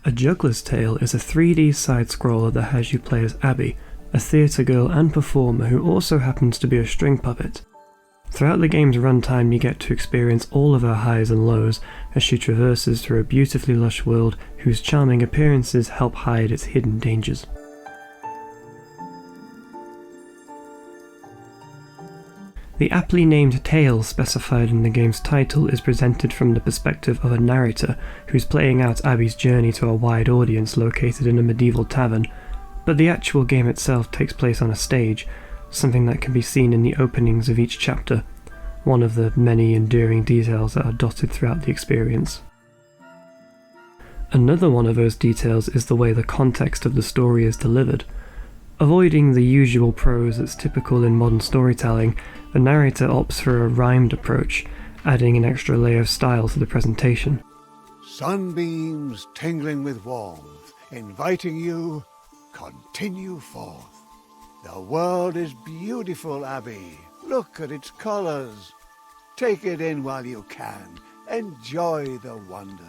A Juggler's Tale is a 3D side-scroller that has you play as Abby, a theatre girl and performer who also happens to be a string puppet. Throughout the game's runtime you get to experience all of her highs and lows as she traverses through a beautifully lush world whose charming appearances help hide its hidden dangers. The aptly named tale specified in the game's title is presented from the perspective of a narrator who's playing out Abby's journey to a wide audience located in a medieval tavern, but the actual game itself takes place on a stage, something that can be seen in the openings of each chapter, one of the many enduring details that are dotted throughout the experience. Another one of those details is the way the context of the story is delivered. Avoiding the usual prose that's typical in modern storytelling, the narrator opts for a rhymed approach, adding an extra layer of style to the presentation. Sunbeams tingling with warmth, inviting you, continue forth. The world is beautiful, Abby. Look at its colours. Take it in while you can. Enjoy the wonders.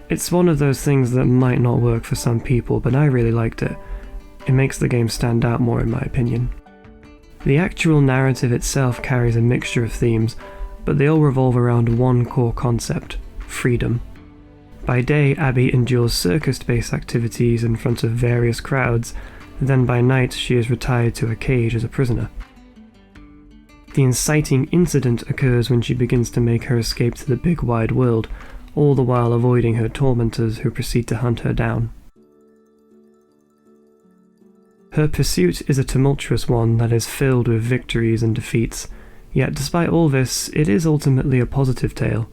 It's one of those things that might not work for some people, but I really liked it. It makes the game stand out more in my opinion. The actual narrative itself carries a mixture of themes, but they all revolve around one core concept: freedom. By day, Abby endures circus-based activities in front of various crowds, then by night she is retired to a cage as a prisoner. The inciting incident occurs when she begins to make her escape to the big wide world, all the while avoiding her tormentors who proceed to hunt her down. Her pursuit is a tumultuous one that is filled with victories and defeats, yet despite all this, it is ultimately a positive tale.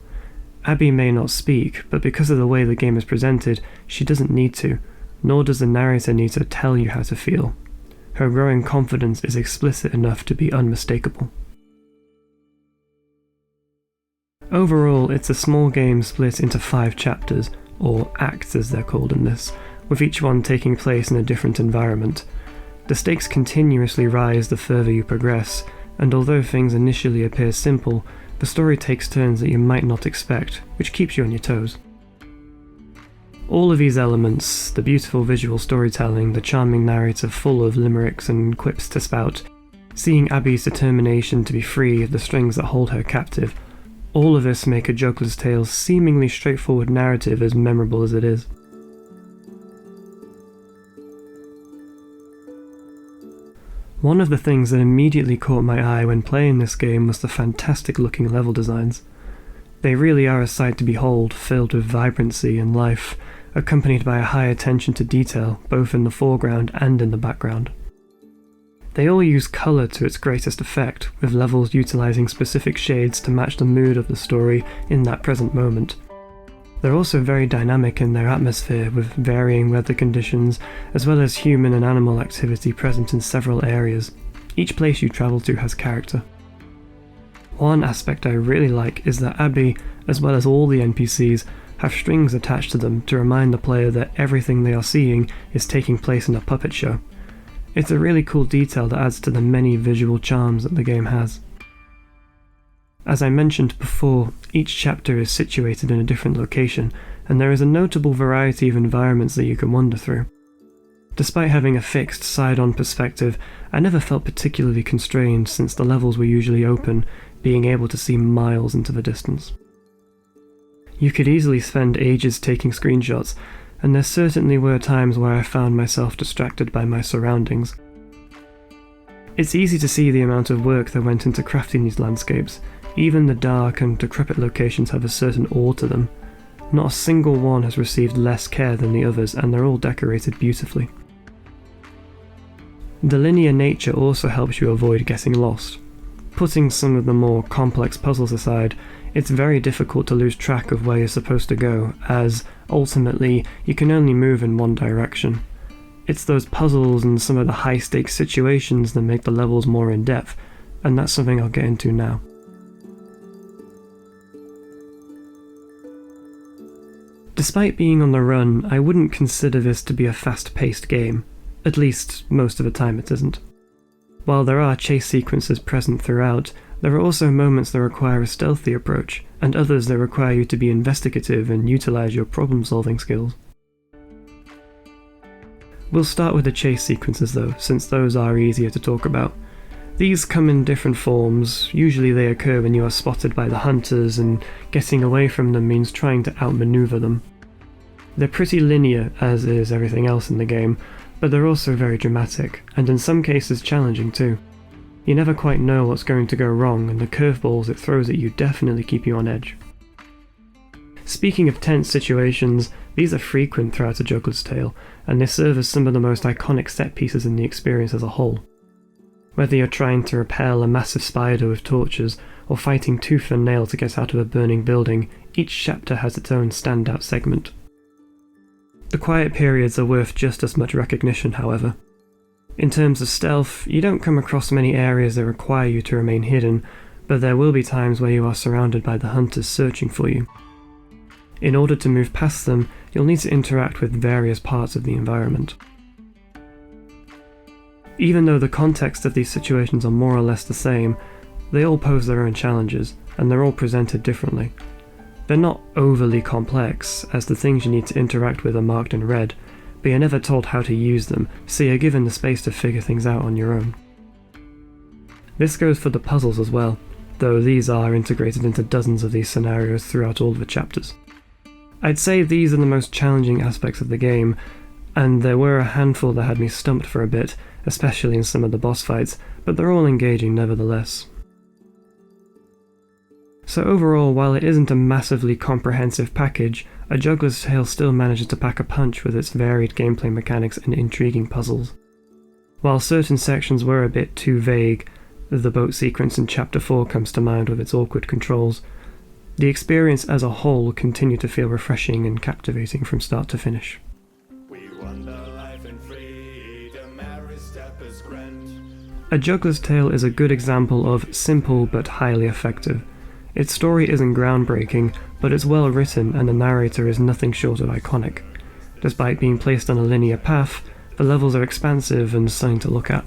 Abby may not speak, but because of the way the game is presented, she doesn't need to, nor does the narrator need to tell you how to feel. Her growing confidence is explicit enough to be unmistakable. Overall, it's a small game split into 5 chapters, or acts as they're called in this, with each one taking place in a different environment. The stakes continuously rise the further you progress, and although things initially appear simple, the story takes turns that you might not expect, which keeps you on your toes. All of these elements, the beautiful visual storytelling, the charming narrator full of limericks and quips to spout, seeing Abby's determination to be free of the strings that hold her captive, all of this make A Juggler's Tale's seemingly straightforward narrative as memorable as it is. One of the things that immediately caught my eye when playing this game was the fantastic looking level designs. They really are a sight to behold, filled with vibrancy and life, accompanied by a high attention to detail, both in the foreground and in the background. They all use colour to its greatest effect, with levels utilising specific shades to match the mood of the story in that present moment. They're also very dynamic in their atmosphere, with varying weather conditions, as well as human and animal activity present in several areas. Each place you travel to has character. One aspect I really like is that Abby, as well as all the NPCs, have strings attached to them to remind the player that everything they are seeing is taking place in a puppet show. It's a really cool detail that adds to the many visual charms that the game has. As I mentioned before, each chapter is situated in a different location, and there is a notable variety of environments that you can wander through. Despite having a fixed side-on perspective, I never felt particularly constrained since the levels were usually open, being able to see miles into the distance. You could easily spend ages taking screenshots, and there certainly were times where I found myself distracted by my surroundings. It's easy to see the amount of work that went into crafting these landscapes. Even the dark and decrepit locations have a certain awe to them. Not a single one has received less care than the others, and they're all decorated beautifully. The linear nature also helps you avoid getting lost. Putting some of the more complex puzzles aside, it's very difficult to lose track of where you're supposed to go, as, ultimately, you can only move in one direction. It's those puzzles and some of the high-stakes situations that make the levels more in-depth, and that's something I'll get into now. Despite being on the run, I wouldn't consider this to be a fast-paced game. At least, most of the time it isn't. While there are chase sequences present throughout, there are also moments that require a stealthy approach, and others that require you to be investigative and utilise your problem-solving skills. We'll start with the chase sequences though, since those are easier to talk about. These come in different forms. Usually they occur when you are spotted by the hunters, and getting away from them means trying to outmaneuver them. They're pretty linear, as is everything else in the game, but they're also very dramatic, and in some cases challenging too. You never quite know what's going to go wrong, and the curveballs it throws at you definitely keep you on edge. Speaking of tense situations, these are frequent throughout a Juggler's Tale, and they serve as some of the most iconic set pieces in the experience as a whole. Whether you're trying to repel a massive spider with torches, or fighting tooth and nail to get out of a burning building, each chapter has its own standout segment. The quiet periods are worth just as much recognition, however. In terms of stealth, you don't come across many areas that require you to remain hidden, but there will be times where you are surrounded by the hunters searching for you. In order to move past them, you'll need to interact with various parts of the environment. Even though the context of these situations are more or less the same, they all pose their own challenges, and they're all presented differently. They're not overly complex, as the things you need to interact with are marked in red, but you're never told how to use them, so you're given the space to figure things out on your own. This goes for the puzzles as well, though these are integrated into dozens of these scenarios throughout all of the chapters. I'd say these are the most challenging aspects of the game, and there were a handful that had me stumped for a bit, especially in some of the boss fights, but they're all engaging nevertheless. So overall, while it isn't a massively comprehensive package, A Juggler's Tale still manages to pack a punch with its varied gameplay mechanics and intriguing puzzles. While certain sections were a bit too vague, the boat sequence in Chapter 4 comes to mind with its awkward controls, the experience as a whole continued to feel refreshing and captivating from start to finish. A Juggler's Tale is a good example of simple but highly effective. Its story isn't groundbreaking, but it's well written and the narrator is nothing short of iconic. Despite being placed on a linear path, the levels are expansive and stunning to look at.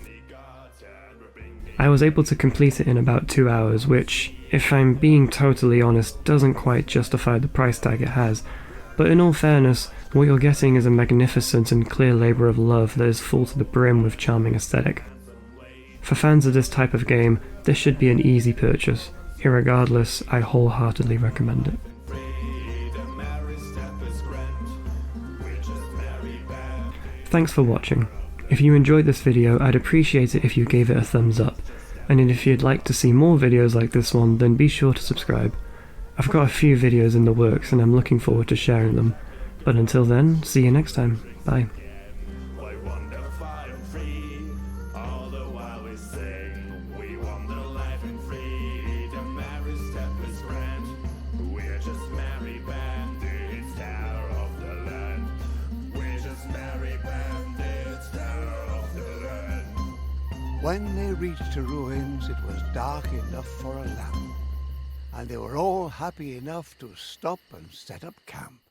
I was able to complete it in about 2 hours, which, if I'm being totally honest, doesn't quite justify the price tag it has, but in all fairness, what you're getting is a magnificent and clear labour of love that is full to the brim with charming aesthetic. For fans of this type of game, this should be an easy purchase. Irregardless, I wholeheartedly recommend it. Thanks for watching. If you enjoyed this video, I'd appreciate it if you gave it a thumbs up, and if you'd like to see more videos like this one, then be sure to subscribe. I've got a few videos in the works and I'm looking forward to sharing them, but until then, see you next time. Bye. When they reached the ruins, it was dark enough for a lamp, and they were all happy enough to stop and set up camp.